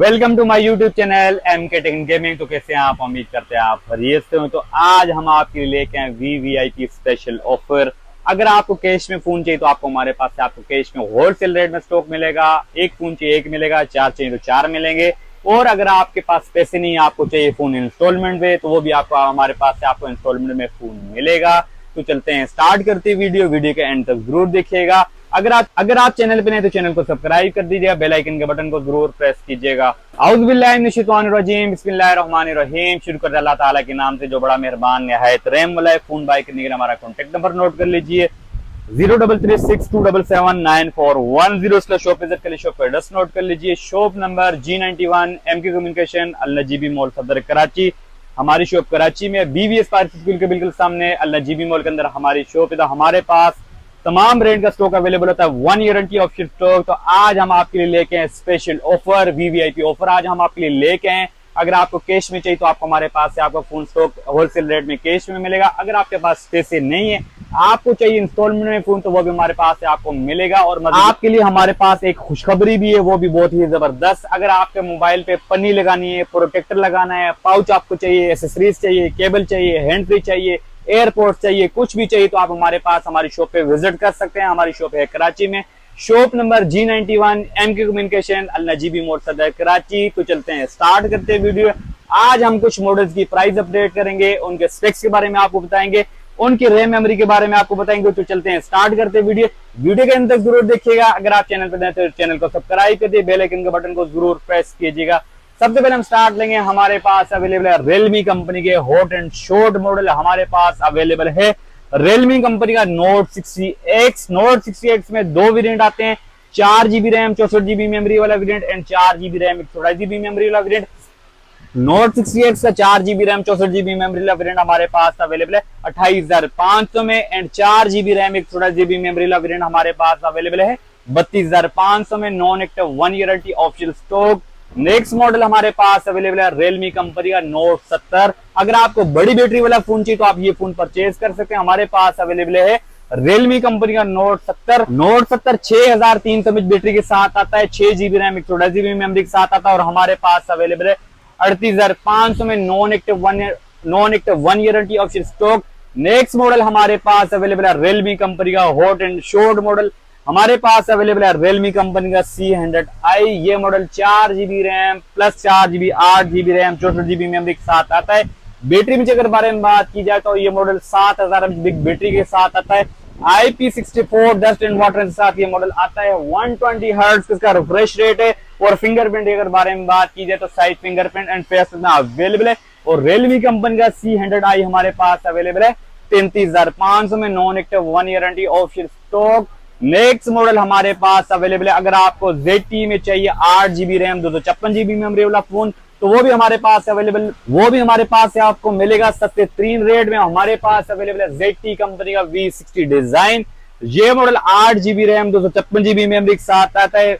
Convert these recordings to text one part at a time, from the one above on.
Welcome to my YouTube channel MK tech gaming. तो कैसे हैं आप? उम्मीद करते हैं आप खैरियत से हो। तो आज हम आपके लिए लेके आए VVIP स्पेशल ऑफर। अगर आपको कैश में फोन चाहिए तो आपको हमारे पास से आपको कैश में होलसेल रेट में स्टॉक मिलेगा। एक फोन चाहिए एक मिलेगा, चार चाहिए तो चार मिलेंगे। और अगर आपके पास पैसे नहीं है, आपको चाहिए फोन इंस्टॉलमेंट में, तो वो भी आपको हमारे पास से आपको इंस्टॉलमेंट में फोन मिलेगा। तो चलते हैं, स्टार्ट करते हैं वीडियो के एंड तक जरूर देखिएगा। अगर आप चैनल पे नहीं तो चैनल को सब्सक्राइब कर दीजिएगा, बेल आइकन के बटन को जरूर प्रेस कीजिएगा। औज़ु बिल्लाहि मिनश शैतानिर रजीम, बिस्मिल्लाहिर रहमानिर रहीम। शुरू कर अल्लाह ताला के नाम से जो बड़ा मेहरबान निहायत रहम वाला है। फोन बाय करने के लिए हमारा कॉन्टेक्ट नंबर नोट कर लीजिए 033627794110। शॉप विजिट कर लीजिए, शॉप एड्रेस नोट कर लीजिए। Shop number G91 MK communication Al Najibi mall Saddar Karachi. हमारी शॉप कराची में BVS पार्क स्कूल के बिल्कुल सामने अल-नजीबी मॉल के अंदर हमारी शॉप है। तो हमारे पास तमाम ब्रांड का स्टॉक अवेलेबल होता है, 1 गारंटी ऑप्शन स्टॉक। तो आज हम आपके लिए लेके हैं स्पेशल ऑफर, VVIP ऑफर आज हम आपके लिए लेके हैं। अगर आपको कैश में चाहिए तो आपको हमारे पास से आपका फोन स्टॉक होलसेल रेट में कैश में मिलेगा। अगर आपके पास पैसे नहीं है, आपको चाहिए इंस्टॉलमेंट में फोन, तो वो भी हमारे पास से आपको मिलेगा। और आपके लिए हमारे पास एक खुशखबरी भी है, वो भी बहुत ही जबरदस्त। अगर आपके मोबाइल पे पन्नी लगानी है, प्रोटेक्टर लगाना है, पाउच आपको चाहिए, एसेसरीज चाहिए, केबल चाहिए, हैंड फ्री चाहिए, एयरपोर्ट चाहिए, कुछ भी चाहिए, तो आप हमारे पास हमारी शॉप पे विजिट कर सकते हैं। हमारी शॉप है कराची में, shop number G91 MK communication Al Najibi mall Saddar Karachi. तो चलते हैं, स्टार्ट करते हैं वीडियो। आज हम कुछ मॉडल्स की प्राइस अपडेट करेंगे, उनके स्पेक्स के बारे में आपको बताएंगे, उनकी रैम मेमोरी के बारे में आपको बताएंगे। तो चलते हैं, स्टार्ट करते हैं वीडियो के अंत तक जरूर देखिएगा। अगर आप चैनल पर नए तो चैनल को सब्सक्राइब कर दिए, बेल आइकन के बटन को जरूर प्रेस कीजिएगा। सबसे पहले हम स्टार्ट लेंगे, हमारे पास अवेलेबल है Realme कंपनी के हॉट एंड शॉर्ट मॉडल हमारे पास अवेलेबल है। Realme कंपनी का Note 60X में दो वेरिएंट आते हैं, 4GB रैम 64GB मेमोरी वाला variant and 4GB RAM 128GB memory वाला वेरिएंट। Note 60X का 4GB रैम 64GB मेमोरी वाला वेरिएंट हमारे पास अवेलेबल है 28,500 में and 4GB RAM 128GB memory वाला वेरिएंट हमारे पास अवेलेबल है 32,500 में। Non active 1 year guarantee optional stock. Next model हमारे पास अवेलेबल है Realme कंपनी का Note 70। अगर आपको बड़ी बैटरी वाला फोन चाहिए तो आप ये फोन परचेज कर सकते हैं। हमारे पास अवेलेबल है Realme कंपनी का Note 70। Note 70 6300 mAh बैटरी के साथ आता है, 6GB रैम 128GB मेमोरी के साथ आता है और हमारे पास अवेलेबल है 38,500 में। Non active 1 year guarantee option stock. Next model हमारे पास अवेलेबल है Realme कंपनी का हॉट एंड शॉर्ट मॉडल हमारे पास अवेलेबल है Realme कंपनी का C100i। ये model 4GB RAM plus 4GB 8GB RAM 64GB memory के साथ आता है। बैटरी में अगर बारे में बात की जाए तो ये मॉडल 7000 mAh बिग बैटरी के साथ आता है। IP64 डस्ट एंड वाटर के साथ ये मॉडल आता है। 120 हर्ट्ज इसका रिफ्रेश रेट है और फिंगरप्रिंट अगर बारे में बात की जाए तो side fingerprint and face available है। और Realme कंपनी का C100i हमारे पास अवेलेबल है 33,500 में। Non active 1 year guarantee option stock. Next model हमारे पास अवेलेबल है, अगर आपको ZTE में चाहिए 8GB रैम 256GB मेमोरी वाला फोन, तो वो भी हमारे पास अवेलेबल, वो भी हमारे पास से आपको मिलेगा सस्ते तरीन रेट में। हमारे पास अवेलेबल है ZTE कंपनी का V60 डिजाइन। ये model 8GB RAM 256GB memory के साथ आता है।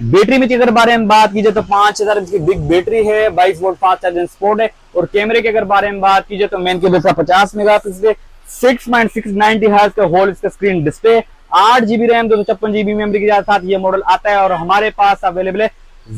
बैटरी में अगर बारे में बात की जाए तो 5000 की बिग बैटरी है, 22 वोल्ट फास्ट चार्जिंग सपोर्ट है। और कैमरे के अगर बारे में बात की जाए तो मेन कैमरा 50 मेगापिक्सल 6.690 हर्ट्ज का होल इसका screen display, 8GB RAM 256GB memory के साथ ये मॉडल आता है। और हमारे पास अवेलेबल है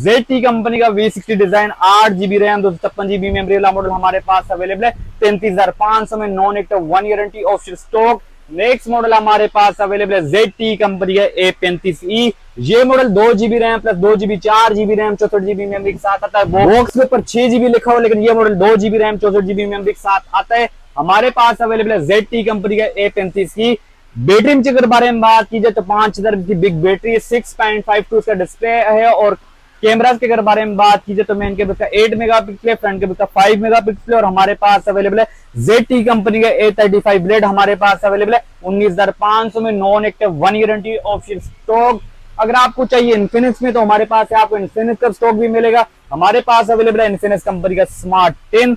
ZTE कंपनी का V60 design 8GB RAM 256GB memory वाला मॉडल हमारे पास अवेलेबल है 33,500 में। Non active 1 year guarantee option stock. Next model हमारे पास अवेलेबल है ZTE कंपनी का A35E। ये model 2GB RAM plus 2GB 4GB RAM 64GB memory के साथ आता है। बॉक्स के ऊपर 6GB लिखा हुआ, लेकिन ये model 2GB RAM 64GB memory के साथ आता है। हमारे पास अवेलेबल है ZTE कंपनी का A35E। बैटरी में अगर बारे में बात की जाए तो 5000 की बिग बैटरी, 6.52 का डिस्प्ले है। और कैमरास के अगर बारे में बात की जाए तो मेन कैमरा का 8 मेगापिक्सल, फ्रंट कैमरा का 5 मेगापिक्सल। और हमारे पास अवेलेबल है ZTE कंपनी का A35 ब्लेड हमारे पास अवेलेबल है 19,500 में। Non active 1 year guarantee option stock. अगर आपको चाहिए इन्फिनिक्स में तो हमारे पास है, आपको इन्फिनिक्स का स्टॉक भी मिलेगा। हमारे पास अवेलेबल है इन्फिनिक्स कंपनी का स्मार्ट 10।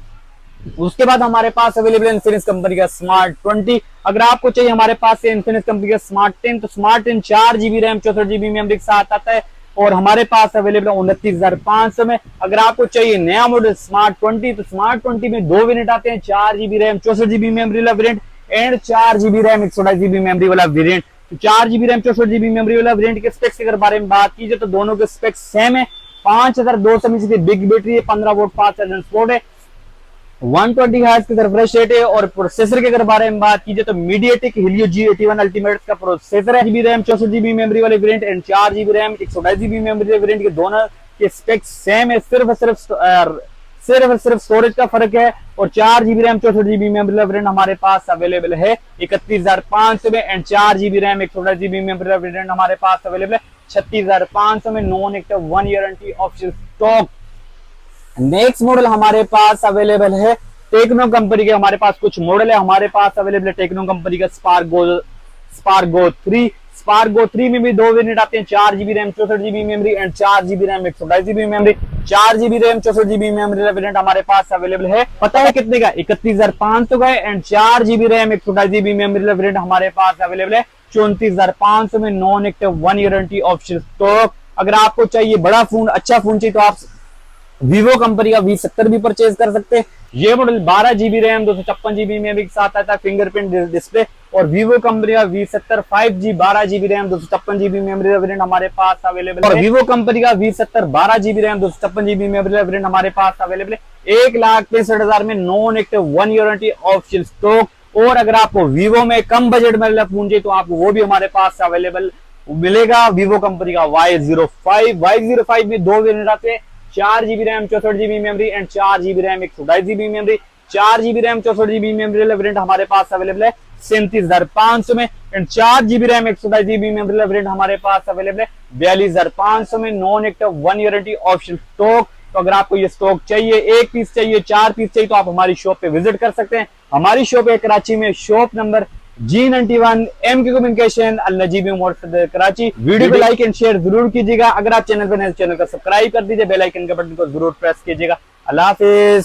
उसके बाद हमारे पास अवेलेबल है इन्फिनिक्स कंपनी का स्मार्ट 20। अगर आपको चाहिए हमारे पास से इन्फिनिक्स कंपनी का स्मार्ट 10, तो smart 10 4GB RAM 64GB memory के साथ आता है और हमारे पास अवेलेबल है 29,500 में। अगर आपको चाहिए नया मॉडल स्मार्ट 20, तो स्मार्ट 20 में दो वेरिएंट आते हैं, 4GB रैम 64GB मेमोरी वाला variant and 4GB RAM 128GB memory वाला वेरिएंट। तो 4GB रैम 64GB मेमोरी वाला वेरिएंट के स्पेक्स के अगर बारे में बात कीजिए तो दोनों के स्पेक्स सेम है। 5200 mAh की बिग बैटरी है, 15 वोल्ट फास्ट चार्जिंग सपोर्ट है, 120 हर्ट्ज की रिफ्रेश रेट है। और प्रोसेसर के अगर बारे में बात कीजिए तो मीडियाटेक Helio G81 अल्टीमेट का प्रोसेसर है, जीबी रैम 64 GB मेमोरी वाले variant and 4 GB RAM 128 GB memory वाले वेरिएंट के दोनों के स्पेक्स सेम है, सिर्फ स्टोरेज का फर्क है। और 4 GB रैम 64 GB मेमोरी वाला वेरिएंट हमारे पास अवेलेबल है 31,500 में and 4 GB RAM 128 GB memory वाला वेरिएंट हमारे पास अवेलेबल है 36,500 में, non active 1 year warranty option stock. Next model हमारे पास अवेलेबल है टेक्नो कंपनी के, हमारे पास कुछ मॉडल है हमारे पास अवेलेबल है टेक्नो कंपनी का स्पार्गो 3 में भी दो वेरिएंट आते हैं, 4 GB RAM 64 GB memory and 4 GB RAM 128 GB memory. 4 GB RAM 64 GB memory variant हमारे पास अवेलेबल है, पता है कितने का, 31,500 का है and 4 GB RAM 128 GB memory variant हमारे पास अवेलेबल है 34,500 में, non active 1 year warranty option stock. अगर आपको चाहिए बड़ा फोन, अच्छा फोन चाहिए तो आप वीवो कंपनी का V70 भी परचेज कर सकते हैं। ये model 12 GB RAM 256 GB memory के साथ आता है, फिंगरप्रिंट डिस्प्ले। और वीवो कंपनी का V70 5G 12 GB RAM 256 GB memory variant हमारे पास अवेलेबल है। और वीवो कंपनी का V70 12 GB RAM 256 GB memory variant हमारे पास अवेलेबल है 1,63,000 में, non active 1 year warranty option stock. और अगर आपको वीवो में कम बजट में फोन चाहिए तो आपको वो भी हमारे पास अवेलेबल मिलेगा, वीवो कंपनी का Y05 में दो वेरिएंट आते हैं, 4 GB RAM 64 GB memory and 4 GB RAM 128 GB memory. 4 GB RAM 64 GB memory variant हमारे पास अवेलेबल है 37,500 में and 4 GB RAM 128 GB memory variant हमारे पास अवेलेबल है 42,500 में, non active 1 year warranty option stock. तो अगर आपको ये स्टॉक चाहिए, एक पीस चाहिए, 4 पीस चाहिए तो आप हमारी शॉप पे विजिट कर सकते हैं। हमारी शॉप है कराची में, shop number G91 MK communication Al Najibi मोड़ कराची। वीडियो को लाइक एंड शेयर जरूर कीजिएगा। अगर आप चैनल पर नए चैनल का सब्सक्राइब कर दीजिए, बेल आइकन के बटन को जरूर प्रेस कीजिएगा। अल्लाह हाफिज।